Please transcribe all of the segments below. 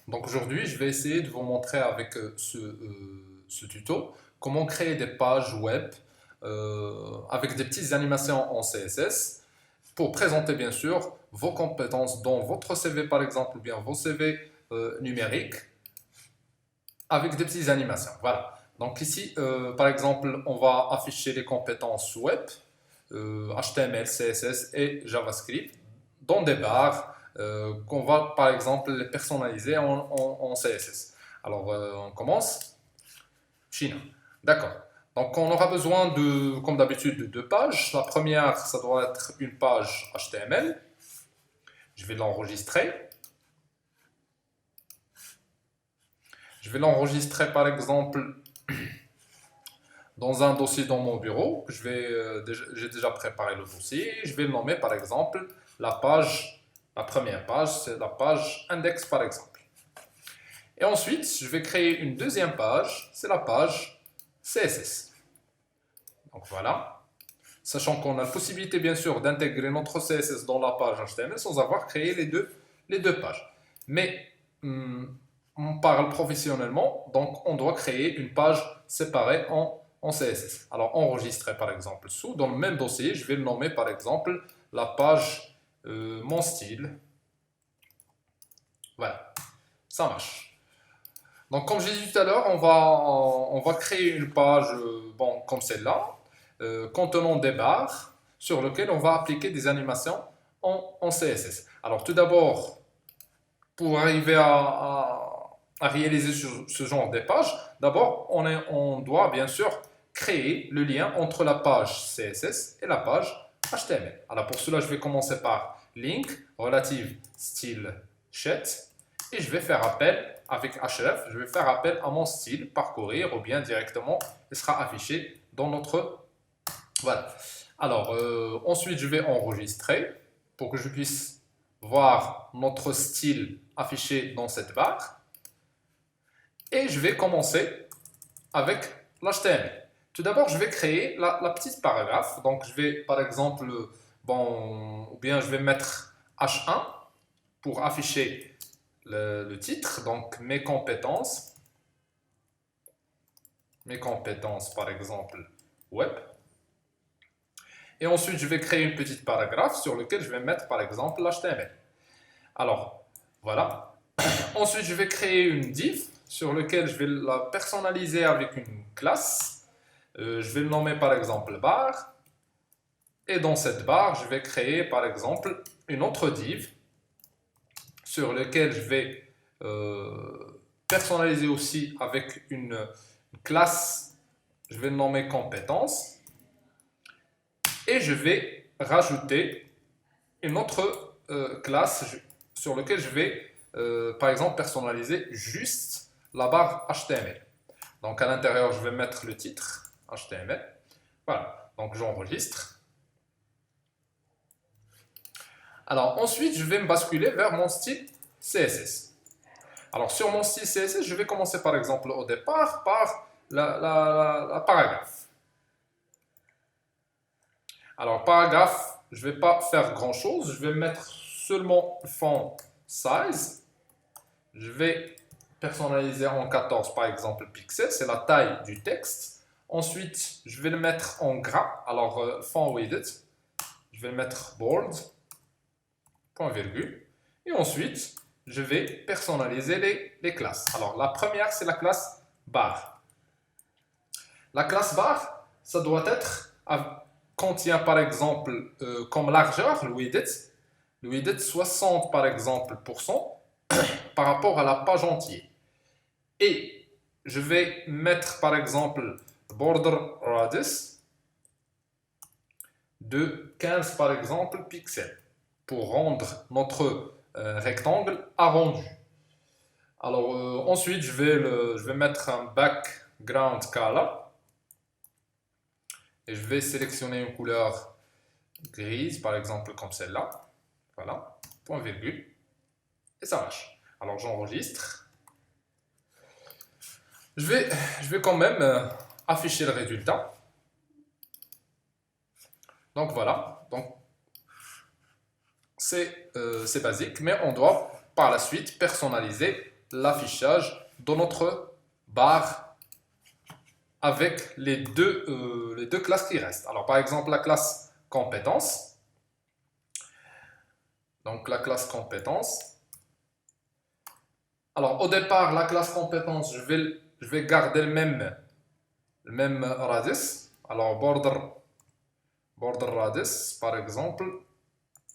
Donc aujourd'hui, je vais essayer de vous montrer avec ce tuto comment créer des pages web avec des petites animations en CSS pour présenter bien sûr vos compétences dans votre CV par exemple ou bien vos CV numériques avec des petites animations. Voilà. Donc ici, par exemple, on va afficher les compétences web, HTML, CSS et JavaScript dans des barres qu'on va par exemple les personnaliser en CSS. Alors on commence. Chine. D'accord. Donc on aura besoin de, comme d'habitude, de deux pages. La première, ça doit être une page HTML. Je vais l'enregistrer. Je vais l'enregistrer par exemple dans un dossier dans mon bureau. J'ai déjà préparé le dossier. Je vais le nommer par exemple la première page, c'est la page index par exemple. Et ensuite, je vais créer une deuxième page, c'est la page CSS. Donc voilà. Sachant qu'on a la possibilité bien sûr d'intégrer notre CSS dans la page HTML sans avoir créé les deux pages. Mais on parle professionnellement, donc on doit créer une page séparée en CSS. Alors enregistrer par exemple dans le même dossier, je vais le nommer par exemple la page mon style. Voilà, ça marche. Donc comme j'ai dit tout à l'heure, on va créer une page bon, comme celle-là, contenant des barres sur lesquelles on va appliquer des animations en CSS. Alors tout d'abord, pour arriver à réaliser ce genre de page, d'abord on doit bien sûr créer le lien entre la page CSS et la page HTML. Alors pour cela, je vais commencer par link relative style sheet et je vais faire appel avec href, je vais faire appel à mon style parcourir ou bien directement il sera affiché dans notre voilà. Alors ensuite je vais enregistrer pour que je puisse voir notre style affiché dans cette barre. Et je vais commencer avec l'HTML. Tout d'abord, je vais créer la petite paragraphe. Donc, je vais, par exemple, bon, ou bien je vais mettre H1 pour afficher le titre. Donc, mes compétences, par exemple, web. Et ensuite, je vais créer une petite paragraphe sur lequel je vais mettre, par exemple, l'HTML. Alors, voilà. Ensuite, je vais créer une div sur laquelle je vais la personnaliser avec une classe. Je vais le nommer par exemple barre. Et dans cette barre, je vais créer par exemple une autre div sur laquelle je vais personnaliser aussi avec une classe. Je vais le nommer compétence. Et je vais rajouter une autre classe sur laquelle je vais par exemple personnaliser juste la barre HTML. Donc à l'intérieur, je vais mettre le titre HTML. Voilà, donc j'enregistre. Alors ensuite, je vais me basculer vers mon style CSS. Alors sur mon style CSS, je vais commencer par exemple au départ par la paragraphe. Alors paragraphe, je ne vais pas faire grand chose, je vais mettre seulement font size. Je vais personnaliser en 14 par exemple pixels, c'est la taille du texte. Ensuite, je vais le mettre en gras, alors font width. Je vais le mettre bold, point virgule. Et ensuite, je vais personnaliser les classes. Alors la première, c'est la classe bar. La classe bar, ça doit être, contient par exemple comme largeur, le width 60 par exemple par rapport à la page entière. Et je vais mettre par exemple border radius de 15 par exemple pixels pour rendre notre rectangle arrondi. Alors ensuite je vais mettre un background color et je vais sélectionner une couleur grise par exemple comme celle-là. Voilà, point virgule. Et ça marche. Alors j'enregistre. Je vais quand même afficher le résultat. Donc voilà. Donc c'est basique, mais on doit par la suite personnaliser l'affichage de notre barre avec les deux classes qui restent. Alors par exemple la classe compétences. Donc la classe compétences. Alors au départ la classe compétences, je vais garder le même radius. Alors border radius par exemple,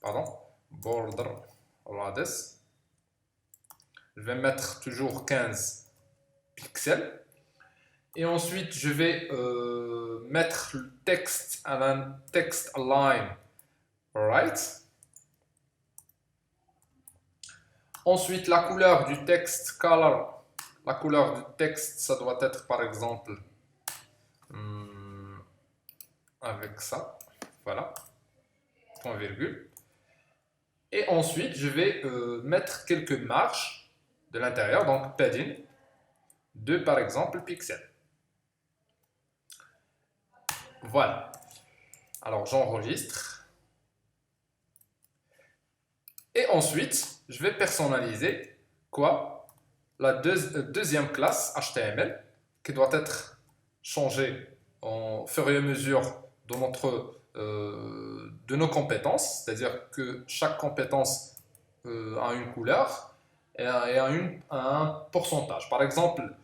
pardon, border radius. Je vais mettre toujours 15 pixels. Et ensuite, je vais mettre le texte à un text align right. Ensuite, la couleur du texte, color. La couleur du texte, ça doit être par exemple avec ça. Voilà. Point virgule. Et ensuite, je vais mettre quelques marges de l'intérieur, donc padding, de par exemple pixels. Voilà. Alors j'enregistre. Et ensuite, je vais personnaliser quoi? La deuxième classe HTML qui doit être changée au fur et à mesure de nos compétences. C'est-à-dire que chaque compétence a une couleur et a un pourcentage. Par exemple,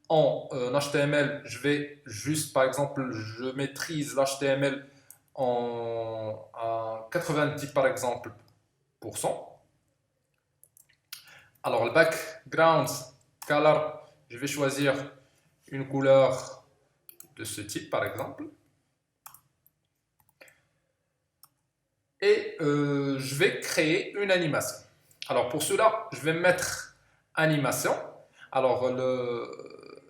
en HTML, je vais juste, par exemple, je maîtrise l'HTML à 90 par exemple pour cent. Alors le background color, je vais choisir une couleur de ce type par exemple. Et je vais créer une animation. Alors pour cela, je vais mettre animation. Alors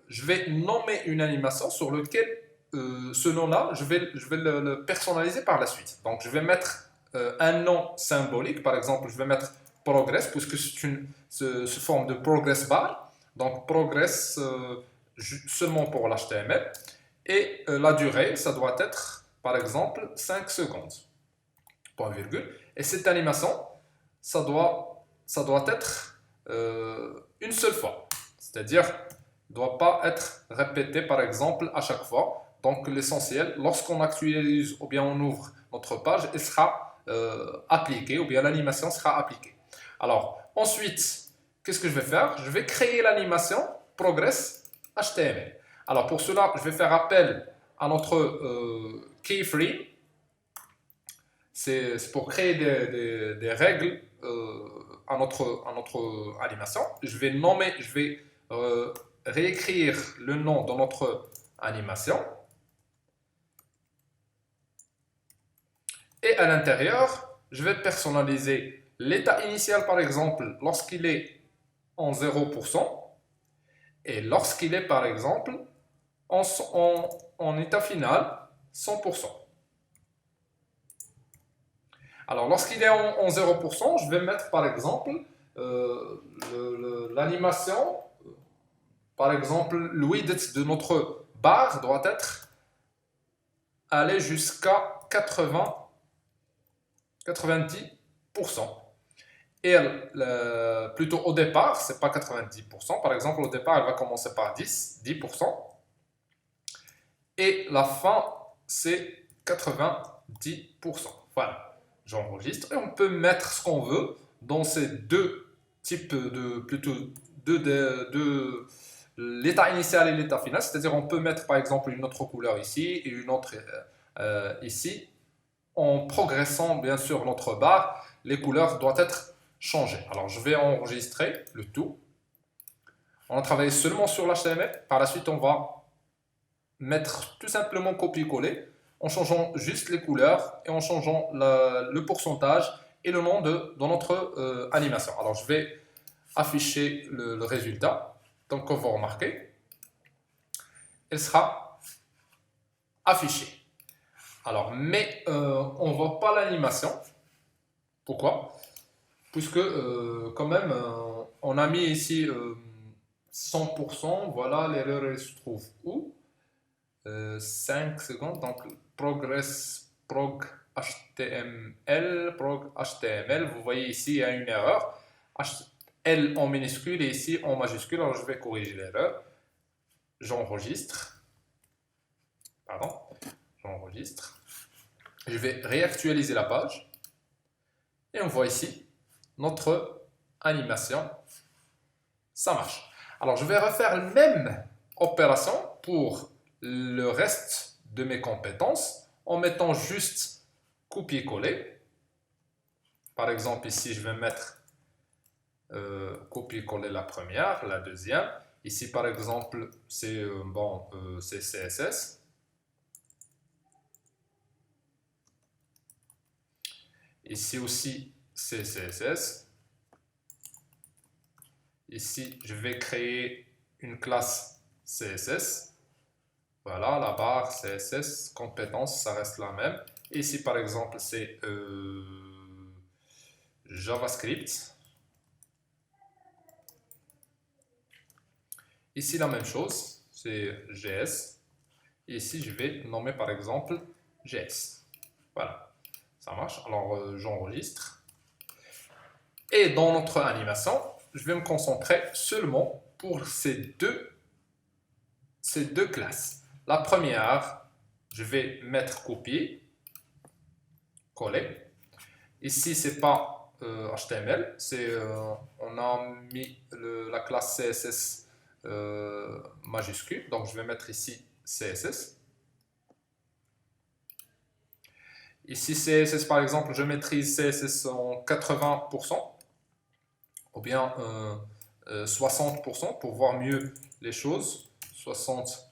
je vais nommer une animation sur laquelle ce nom-là, je vais le personnaliser par la suite. Donc je vais mettre un nom symbolique, par exemple, je vais mettre progress, puisque c'est une forme de progress bar. Donc progress seulement pour l'HTML. Et la durée, ça doit être, par exemple, 5 secondes. Point virgule. Et cette animation, ça doit être une seule fois. C'est-à-dire, ne doit pas être répété par exemple à chaque fois. Donc l'essentiel, lorsqu'on actualise ou bien on ouvre notre page, elle sera appliquée ou bien l'animation sera appliquée. Alors ensuite, qu'est-ce que je vais faire? Je vais créer l'animation Progress HTML. Alors pour cela, je vais faire appel à notre keyframe. C'est pour créer des règles à notre animation. Je vais réécrire le nom de notre animation. Et à l'intérieur, je vais personnaliser l'état initial, par exemple, lorsqu'il est en 0%, et lorsqu'il est, par exemple, en état final, 100%. Alors, lorsqu'il est en 0%, je vais mettre, par exemple, l'animation. Par exemple, le width de notre barre doit être aller jusqu'à 90%. Et plutôt au départ, c'est pas 90%. Par exemple, au départ, elle va commencer par 10%. Et la fin, c'est 90%. Voilà. J'enregistre et on peut mettre ce qu'on veut dans ces deux types l'état initial et l'état final. C'est-à-dire on peut mettre par exemple une autre couleur ici et une autre ici. En progressant bien sûr notre barre, les couleurs doivent être changées. Alors je vais enregistrer le tout. On a travaillé seulement sur l'HTML. Par la suite, on va mettre tout simplement copier-coller en changeant juste les couleurs et en changeant le pourcentage et le nom de notre animation. Alors je vais afficher le résultat. Donc comme vous remarquez, elle sera affichée. Alors mais on ne voit pas l'animation. Pourquoi? Puisque quand même on a mis ici 100%. Voilà, l'erreur elle se trouve où? 5 secondes, donc progress prog HTML, vous voyez ici il y a une erreur. L en minuscule et ici en majuscule. Alors je vais corriger l'erreur. J'enregistre. Pardon. J'enregistre. Je vais réactualiser la page. Et on voit ici notre animation. Ça marche. Alors je vais refaire la même opération pour le reste de mes compétences en mettant juste copier-coller. Par exemple, ici, je vais mettre copier-coller la première, la deuxième. Ici, par exemple, c'est c'est CSS. Ici aussi, c'est CSS. Ici, je vais créer une classe CSS. Voilà, la barre CSS, compétence, ça reste la même. Ici, par exemple, c'est JavaScript. Ici, la même chose, c'est JS. Et ici, je vais nommer, par exemple, JS. Voilà, ça marche. Alors, j'enregistre. Et dans notre animation, je vais me concentrer seulement pour ces deux classes. La première, je vais mettre copier, coller. Ici, c'est pas HTML, on a mis la classe CSS majuscule, donc je vais mettre ici CSS. Ici, CSS, par exemple, je maîtrise CSS en 80%, ou bien 60% pour voir mieux les choses, 60%.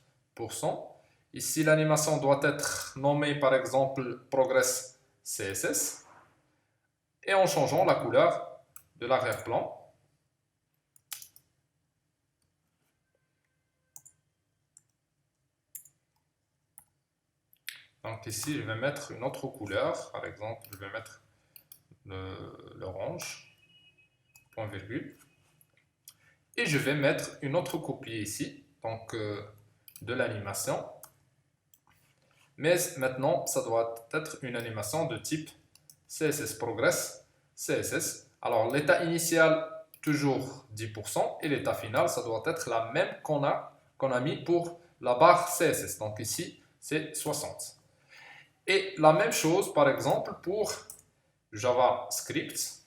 Ici, l'animation doit être nommée, par exemple, Progress CSS. Et en changeant la couleur de l'arrière-plan. Donc ici, je vais mettre une autre couleur. Par exemple, je vais mettre l'orange, point virgule. Et je vais mettre une autre copie ici, donc de l'animation. Mais maintenant, ça doit être une animation de type CSS Progress, CSS. Alors l'état initial, toujours 10%, et l'état final, ça doit être la même qu'on a mis pour la barre CSS. Donc ici, c'est 60. Et la même chose, par exemple, pour JavaScript.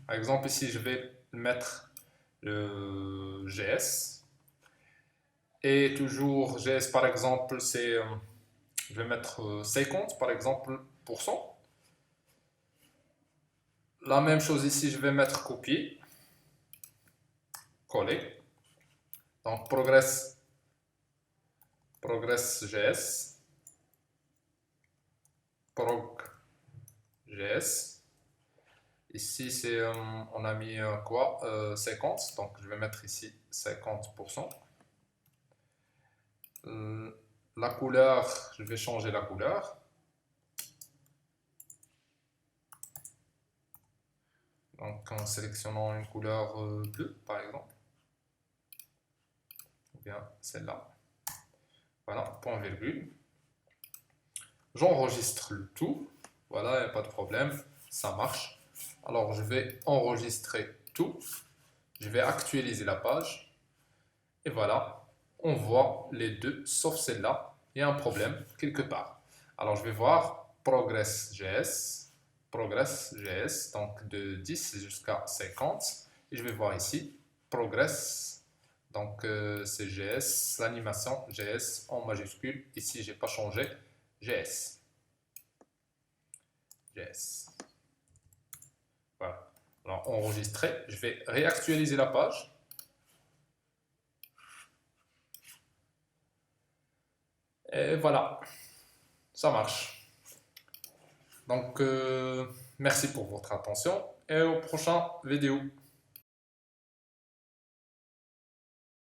Par exemple, ici, je vais mettre le GS. Et toujours GS, par exemple, je vais mettre 50, par exemple, %. La même chose ici, je vais mettre copier, coller. Donc, progress JS, prog.js. Ici, on a mis quoi 50, donc je vais mettre ici 50%. La couleur, je vais changer la couleur. Donc en sélectionnant une couleur bleue, par exemple. Ou bien celle-là. Voilà, point virgule. J'enregistre le tout. Voilà, il n'y a pas de problème. Ça marche. Alors je vais enregistrer tout. Je vais actualiser la page. Et voilà, on voit les deux, sauf celle-là. Il y a un problème quelque part. Alors je vais voir Progress.js, donc de 10 jusqu'à 50. Et je vais voir ici Progress, donc c'est JS, l'animation JS en majuscule. Ici, je n'ai pas changé JS. Voilà. Alors enregistré, je vais réactualiser la page. Et voilà, ça marche. Donc, merci pour votre attention et au prochain vidéo.